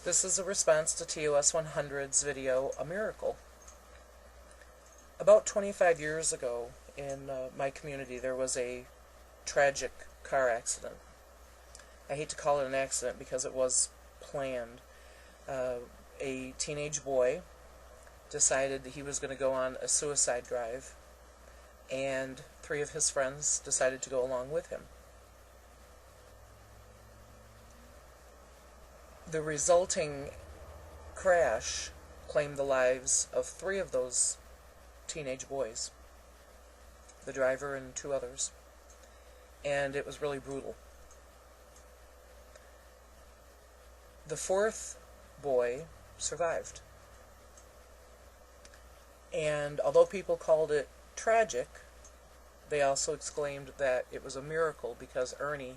This is a response to TOS100's video, A Miracle. About 25 years ago in my community there was a tragic car accident. I hate to call it an accident because it was planned. A teenage boy decided that he was going to go on a suicide drive, and 3 of his friends decided to go along with him. The resulting crash claimed the lives of 3 of those teenage boys, the driver and 2 others, and it was really brutal. The 4th boy survived, and although people called it tragic, they also exclaimed that it was a miracle because Ernie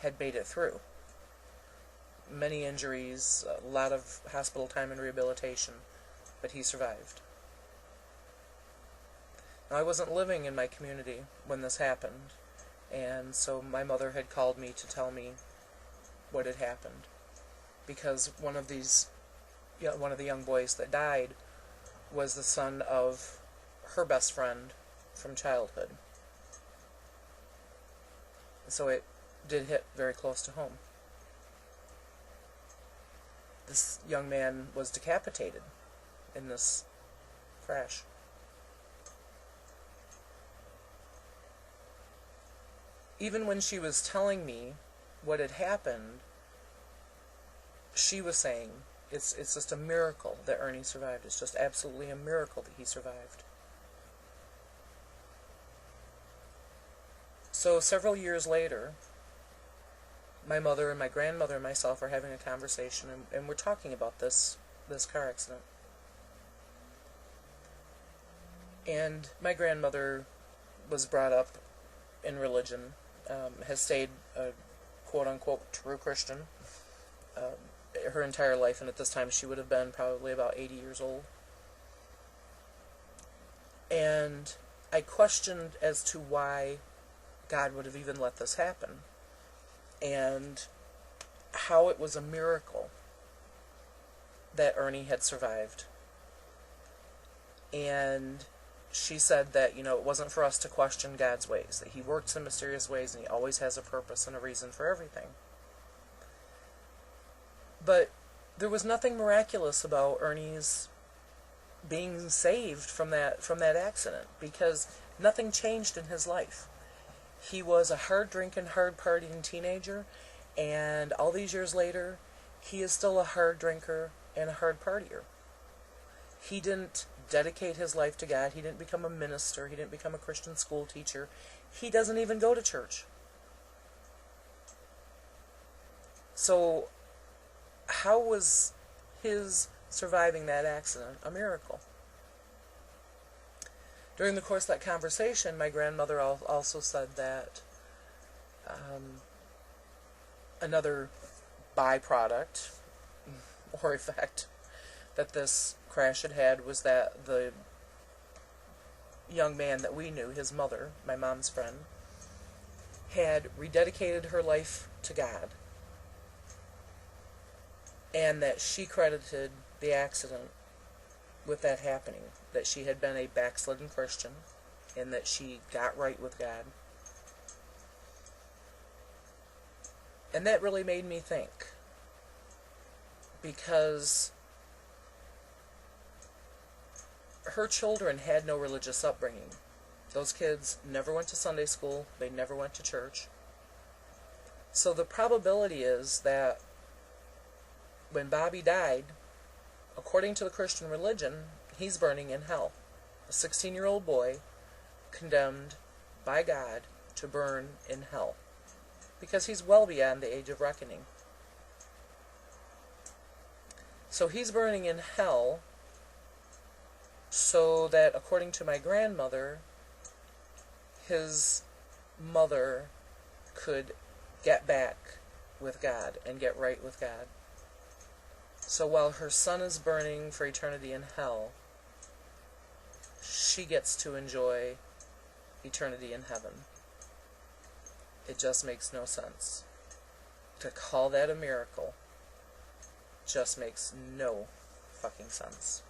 had made it through. Many injuries, a lot of hospital time and rehabilitation, but he survived. Now, I wasn't living in my community when this happened, and so my mother had called me to tell me what had happened, because one of the young boys that died was the son of her best friend from childhood. So it did hit very close to home. This young man was decapitated in this crash. Even when she was telling me what had happened, she was saying, it's just a miracle that Ernie survived. It's just absolutely a miracle that he survived. So several years later, my mother and my grandmother and myself are having a conversation, and we're talking about this car accident. And my grandmother was brought up in religion, has stayed a quote-unquote true Christian her entire life, and at this time she would have been probably about 80 years old. And I questioned as to why God would have even let this happen, and how it was a miracle that Ernie had survived. And she said that, it wasn't for us to question God's ways, that He works in mysterious ways and He always has a purpose and a reason for everything. But there was nothing miraculous about Ernie's being saved from that accident, because nothing changed in his life. He was a hard-drinking, hard-partying teenager, and all these years later, he is still a hard drinker and a hard partier. He didn't dedicate his life to God. He didn't become a minister. He didn't become a Christian school teacher. He doesn't even go to church. So, how was his surviving that accident a miracle? During the course of that conversation, my grandmother also said that another byproduct or effect that this crash had was that the young man that we knew, his mother, my mom's friend, had rededicated her life to God, and that she credited the accident with that happening, that she had been a backslidden Christian, and that she got right with God. And that really made me think, because her children had no religious upbringing. Those kids never went to Sunday school, they never went to church. So the probability is that when Bobby died, according to the Christian religion, he's burning in hell. A 16-year-old boy condemned by God to burn in hell, because he's well beyond the age of reckoning. So he's burning in hell so that, according to my grandmother, his mother could get back with God and get right with God. So while her son is burning for eternity in hell, she gets to enjoy eternity in heaven. It just makes no sense. To call that a miracle just makes no fucking sense.